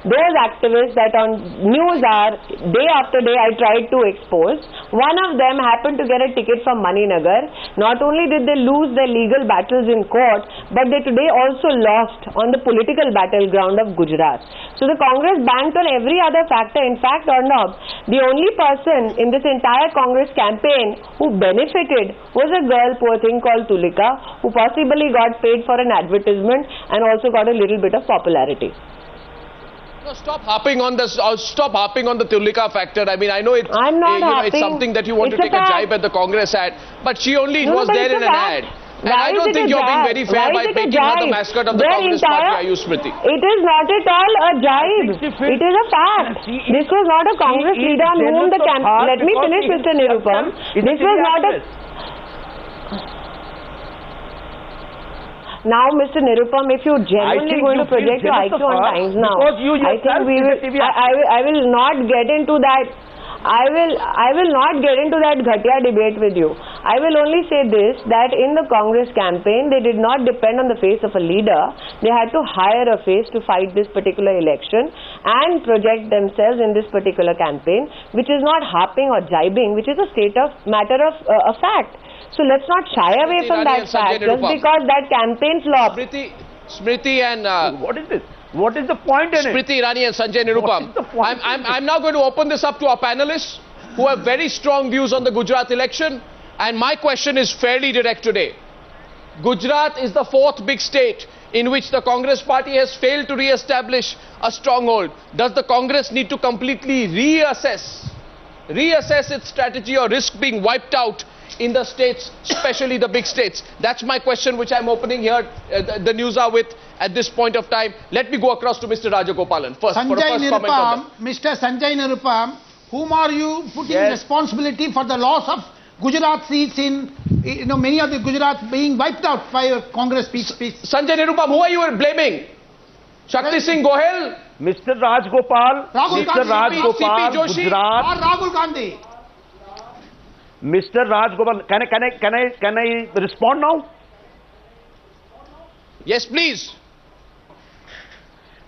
those activists that on news are day after day I tried to expose. One of them happened to get a ticket from Maninagar. Not only did they lose their legal battles in court, but they today also lost on the political battleground of Gujarat. So the Congress banked on every other factor. In fact, Arnab, the only person in this entire Congress campaign who benefited was a girl, poor thing, called Tulika, who possibly got paid for an advertisement and also got a little bit of popularity. No, stop harping on this. Stop harping on the Tulika factor. I mean, I know it's it's something that you want to take a jibe at the Congress ad, but she only was there in an ad. And I don't think you're being very fair by making her the mascot of the Congress party, are you, Smriti? It is not at all a jibe. It is a fact. This was not a Congress leader on whom the campaign... Let me finish, Mr. Nirupam. This was not a... Now, Mr. Nirupam, if you're genuinely going to project your IQ on Times Now, I think we will... I will not get into that... I will not get into that Ghatia debate with you. I will only say this, that in the Congress campaign, they did not depend on the face of a leader. They had to hire a face to fight this particular election and project themselves in this particular campaign, which is not harping or jibing, which is a matter of a fact. So let's not shy away from that fact just because that campaign flopped. Smriti and... What is this? What is the point in Smriti Irani and Sanjay Nirupam. I'm now going to open this up to our panelists who have very strong views on the Gujarat election. And my question is fairly direct today. Gujarat is the fourth big state in which the Congress party has failed to re-establish a stronghold. Does the Congress need to completely reassess its strategy or risk being wiped out in the states, especially the big states? That's my question, which I'm opening here the news are with at this point of time. Let me go across to Mr. Rajagopalan first for a first comment on that. Mr. Sanjay Nirupam, whom are you putting responsibility for the loss of Gujarat seats in, many of the Gujarat being wiped out by Congress speech? Sanjay Nirupam, who are you blaming? Shakti Singh Gohel? Mr. Rajgopal, Mr. Rajgopal, Gujarat, or Rahul Gandhi? Mr. Rajgopal, can I respond now? Yes, please.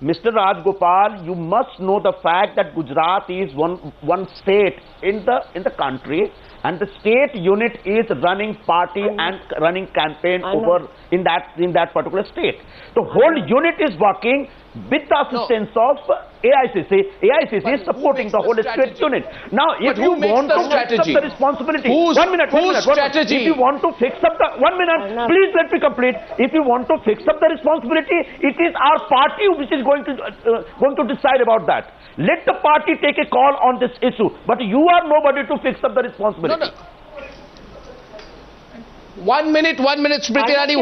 Mr. Rajgopal, you must know the fact that Gujarat is one state in the country, and the state unit is running party and running campaign over in that particular state. The whole unit is working with the assistance of AICC. AICC is supporting the whole state unit. Now, if you want to fix up the responsibility, if you want to fix up the, please let me complete. If you want to fix up the responsibility, it is our party which is going to decide about that. Let the party take a call on this issue, but you are nobody to fix up the responsibility. No. 1 minute, Smriti Irani,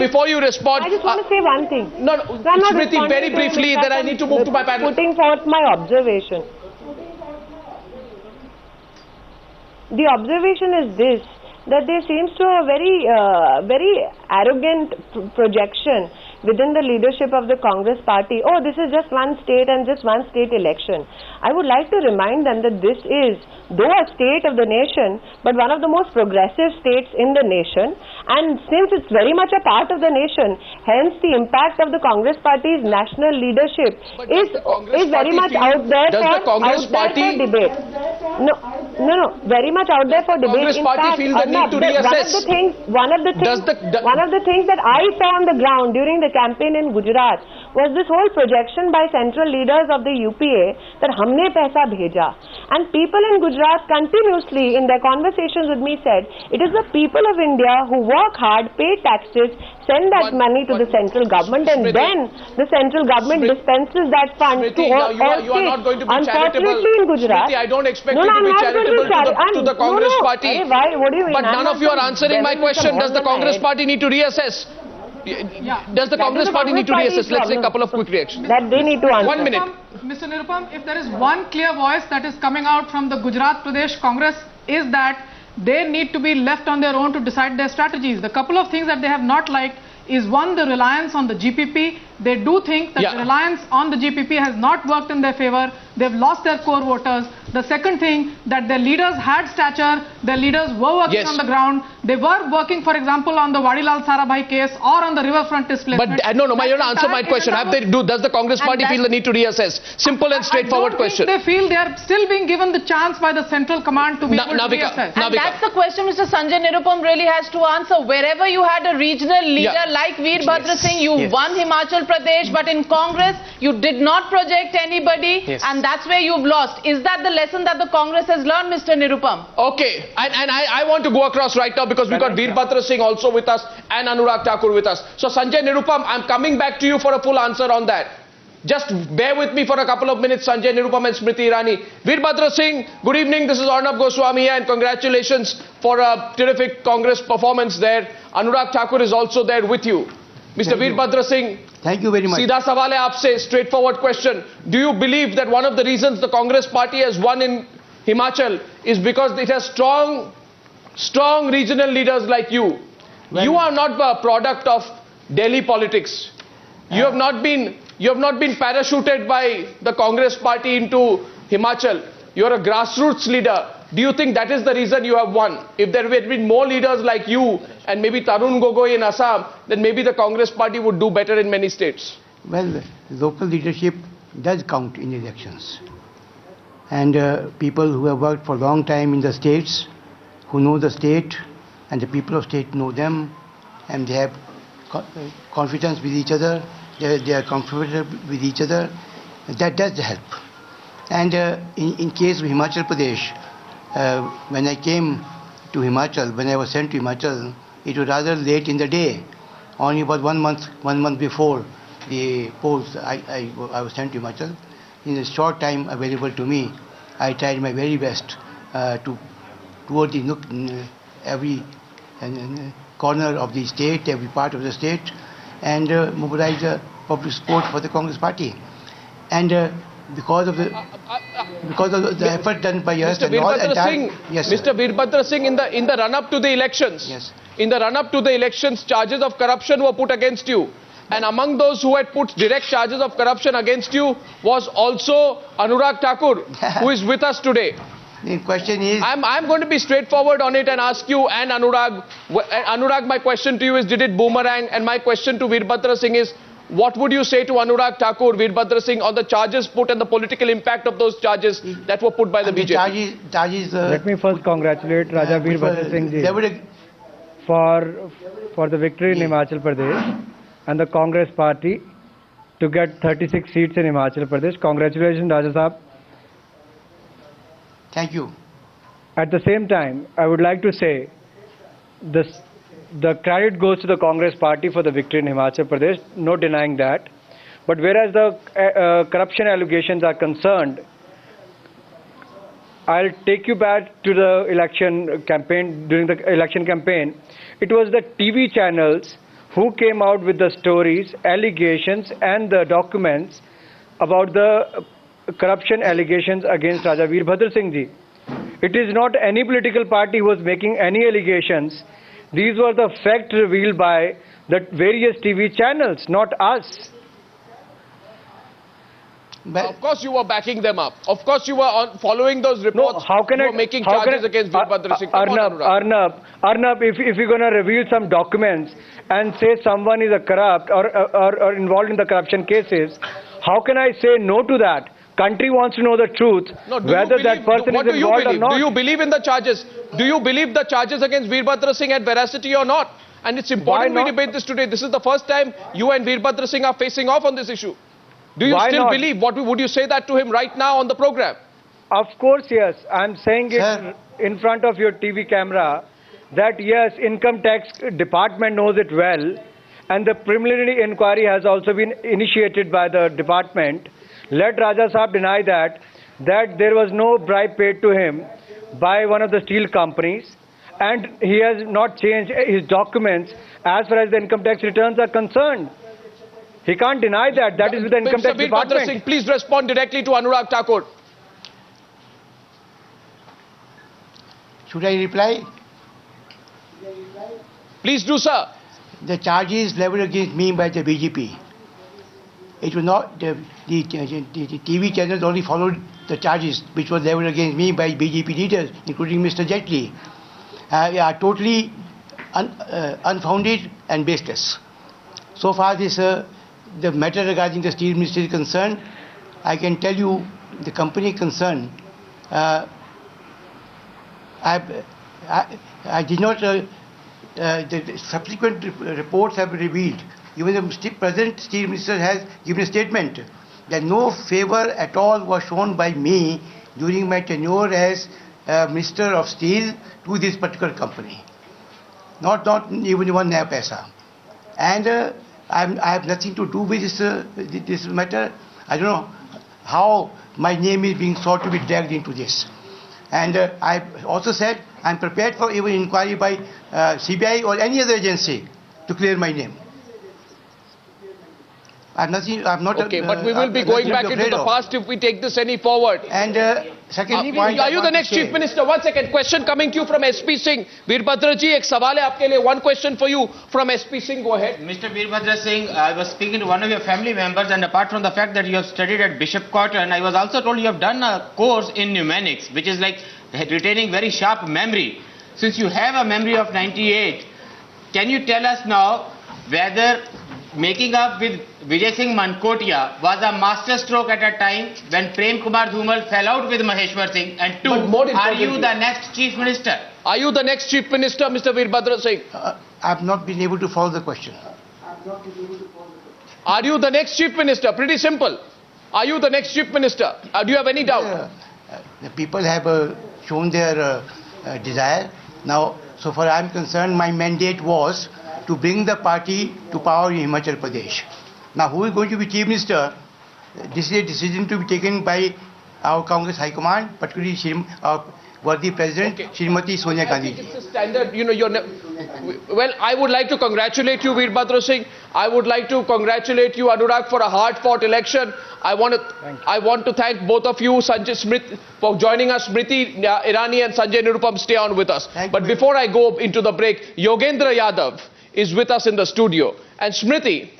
before you respond. I just want to say one thing. No, Smriti, very briefly, then I need to move to my panel. Putting forth my observation. The observation is this, that there seems to a very arrogant projection within the leadership of the Congress party. Oh, this is just one state and just one state election. I would like to remind them that this is, though a state of the nation, but one of the most progressive states in the nation. And since it's very much a part of the nation, hence the impact of the Congress party's national leadership is very much out there for debate. No, very much out there for debate. Congress party feel the need to reassess. One of the things that I saw on the ground during the campaign in Gujarat was this whole projection by central leaders of the UPA that humne paisa bheja. And people in Gujarat continuously in their conversations with me said, it is the people of India who work hard, pay taxes, send that money to the central government, and then the central government dispenses that fund to all states. You are not going to be Unfortunately in Gujarat, I don't expect you to be charitable to the Congress party. What do you mean? But none of you are answering my question. Does the Congress party need to reassess? Does the Congress party need to reassess? Let's take a couple of quick reactions. That they need to answer. 1 minute. Mr. Nirupam, if there is one clear voice that is coming out from the Gujarat Pradesh Congress, is that they need to be left on their own to decide their strategies. The couple of things that they have not liked is, one, the reliance on the GPP they do think that the reliance on the GPP has not worked in their favor. They've lost their core voters. The second thing, that their leaders had stature, their leaders were working on the ground. They were working, for example, on the Vadilal Sarabhai case or on the riverfront displacement. But no, you don't answer my question. Does the Congress party feel the need to reassess? Simple and straightforward question. They feel they are still being given the chance by the central command to be able to reassess. And that's the question Mr. Sanjay Nirupam really has to answer. Wherever you had a regional leader like Veerbhadra Singh, you won Himachal Pradesh, but in Congress you did not project anybody, and that's where you've lost. Is that the lesson that the Congress has learned, Mr. Nirupam? Okay, and I want to go across right now because we've got Veerbhadra Singh also with us and Anurag Thakur with us. So Sanjay Nirupam, I'm coming back to you for a full answer on that. Just bear with me for a couple of minutes, Sanjay Nirupam and Smriti Irani. Veerbhadra Singh, good evening. This is Arnab Goswami here, and congratulations for a terrific Congress performance there. Anurag Thakur is also there with you. Mr. Veerbhadra Singh, thank you very much. Seedha sawal hai aapse, straightforward question. Do you believe that one of the reasons the Congress party has won in Himachal is because it has strong regional leaders like you? You are not a product of Delhi politics. You have not been parachuted by the Congress party into Himachal. You are a grassroots leader. Do you think that is the reason you have won? If there had been more leaders like you and maybe Tarun Gogoi in Assam, then maybe the Congress party would do better in many states. Well, local leadership does count in elections. And people who have worked for a long time in the states, who know the state, and the people of state know them, and they have confidence with each other, they are comfortable with each other, that does help. And in case of Himachal Pradesh, when I came to Himachal, when I was sent to Himachal, it was rather late in the day. Only about one month before the polls, I was sent to Himachal. In a short time available to me, I tried my very best toward every corner of the state, every part of the state, and mobilize public support for the Congress party. And because of the effort done by us Mr. and all, Mr. Veerbhadra Singh, in the run-up to the elections, in the run-up to the elections, charges of corruption were put against you. And among those who had put direct charges of corruption against you was also Anurag Thakur, who is with us today. The question is... I'm going to be straightforward on it and ask you and Anurag. Anurag, my question to you is, did it boomerang? And my question to Veerbhadra Singh is, what would you say to Anurag Thakur, Veerbhadra Singh, on the charges put and the political impact of those charges that were put by the BJP? Let me first congratulate Raja Veerbhadra Singh ji for the victory in Himachal Pradesh and the Congress party to get 36 seats in Himachal Pradesh. Congratulations, Raja Sahab. Thank you. At the same time, I would like to say the credit goes to the Congress party for the victory in Himachal Pradesh, no denying that. But whereas the corruption allegations are concerned, I'll take you back to the election campaign. During the election campaign, it was the TV channels who came out with the stories, allegations and the documents about the corruption allegations against Raja Veerbhadra Singh ji. It is not any political party who was making any allegations. These were the facts revealed by the various TV channels, not us. Of course you were backing them up. Of course you were following those reports. No, how can you were making charges against Veerbhadra Singh. Arnab, if you're going to reveal some documents and say someone is a corrupt or involved in the corruption cases, how can I say no to that? Country wants to know the truth, whether that person is involved or not. Do you believe in the charges? Do you believe the charges against Veerbhadra Singh had veracity or not? And it's important we debate this today. This is the first time you and Veerbhadra Singh are facing off on this issue. Do you still believe? Would you say that to him right now on the program? Of course, yes. I'm saying it in front of your TV camera that yes, income tax department knows it well, and the preliminary inquiry has also been initiated by the department. Let Raja Sahab deny that there was no bribe paid to him by one of the steel companies, and he has not changed his documents as far as the income tax returns are concerned. He can't deny that. That is with the income tax department. Singh, please respond directly to Anurag Thakur. Should I reply? Please do, sir. The charges leveled against me by the BJP it was not, the TV channels only followed the charges which were leveled against me by BJP leaders, including Mr. Jaitley. Are totally unfounded and baseless. So far this, the matter regarding the steel ministry is concerned, I can tell you the company concerned, I did not, the subsequent reports have revealed, even the present steel minister has given a statement that no favor at all was shown by me during my tenure as Minister of Steel to this particular company. Not even one naya paisa. And I have nothing to do with this matter. I don't know how my name is being sought to be dragged into this. And I also said I am prepared for even inquiry by CBI or any other agency to clear my name. I'm not. Okay, but we will be going back into the past if we take this any forward. And second point, are you the next Chief Minister? One second, question coming to you from SP Singh. Veerbhadra ji, ek sawal hai aapke liye. One question for you from SP Singh. Go ahead. Mr. Veerbhadra Singh, I was speaking to one of your family members, and apart from the fact that you have studied at Bishop Cotton, I was also told you have done a course in mnemonics, which is like retaining very sharp memory. Since you have a memory of 98, can you tell us now whether making up with Vijay Singh Mankotia was a master stroke at a time when Prem Kumar Dhumal fell out with Maheshwar Singh? And two, are you the next Chief Minister? Are you the next Chief Minister, Mr. Veerbhadra Singh? I have not been able to follow the question. Are you the next Chief Minister? Pretty simple. Are you the next Chief Minister? Do you have any doubt? The people have shown their desire. Now, so far I am concerned, my mandate was to bring the party to power in Himachal Pradesh. Now, who is going to be Chief Minister? This is a decision to be taken by our Congress High Command, particularly our worthy President, Srimati Sonia Gandhi. It's a standard, well, I would like to congratulate you, Veerbhadra Singh. I would like to congratulate you, Anurag, for a hard-fought election. I want to thank both of you, Sanjay Smriti, for joining us. Smriti Irani and Sanjay Nirupam, stay on with us. But before I go into the break, Yogendra Yadav is with us in the studio. And Smriti,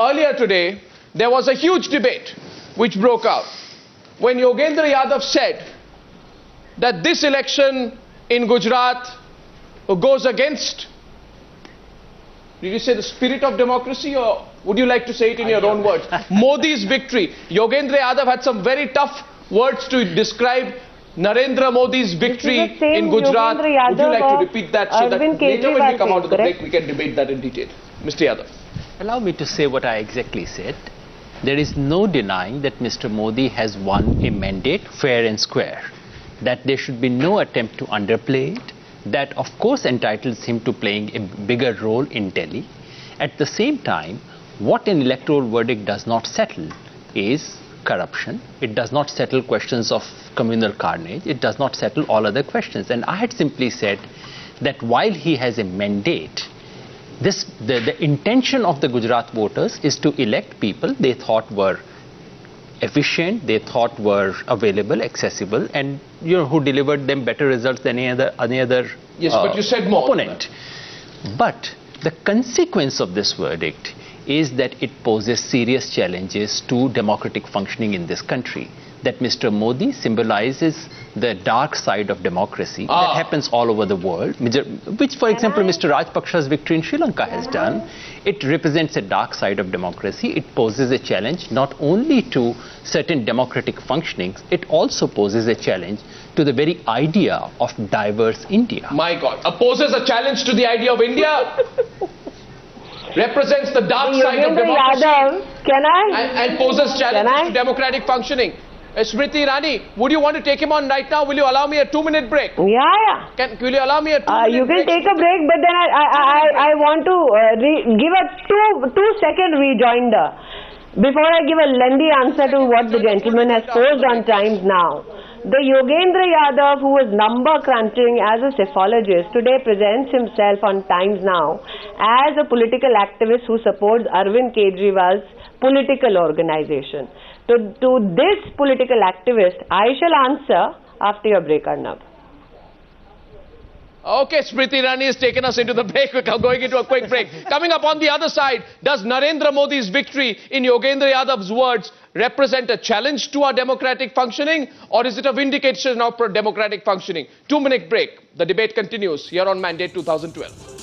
earlier today, there was a huge debate which broke out when Yogendra Yadav said that this election in Gujarat goes against, did you say the spirit of democracy, or would you like to say it in your own words? Modi's victory. Yogendra Yadav had some very tough words to describe Narendra Modi's victory in Gujarat. Would you like to repeat that so that later when we come out of the break we can debate that in detail? Mr. Yadav. Allow me to say what I exactly said. There is no denying that Mr. Modi has won a mandate fair and square. That there should be no attempt to underplay it. That of course entitles him to playing a bigger role in Delhi. At the same time, what an electoral verdict does not settle is corruption. It does not settle questions of communal carnage. It does not settle all other questions. And I had simply said that while he has a mandate, the intention of the Gujarat voters is to elect people they thought were efficient, they thought were available, accessible, and who delivered them better results than any other yes, but you said more opponent. But the consequence of this verdict is that it poses serious challenges to democratic functioning in this country. That Mr. Modi symbolizes the dark side of democracy that happens all over the world, which, for example, Mr. Rajpaksha's victory in Sri Lanka has done. It represents a dark side of democracy. It poses a challenge not only to certain democratic functionings, it also poses a challenge to the very idea of diverse India. My God, poses a challenge to the idea of India? Represents the dark side of democracy and poses challenges to democratic functioning. Smriti Irani, would you want to take him on right now? Will you allow me a 2-minute break? Yeah. Will you allow me a 2-minute break? You can take a break, but then I want to give a two-second rejoinder before I give a lengthy answer to what the gentleman has posed on Times Now. The Yogendra Yadav, who was number crunching as a psephologist, today presents himself on Times Now as a political activist who supports Arvind Kejriwal's political organization. To this political activist, I shall answer after your break, Arnab. Okay, Smriti Irani has taken us into the break. We're going into a quick break. Coming up on the other side, does Narendra Modi's victory, in Yogendra Yadav's words, represent a challenge to our democratic functioning, or is it a vindication of democratic functioning? 2-minute break. The debate continues here on Mandate 2012.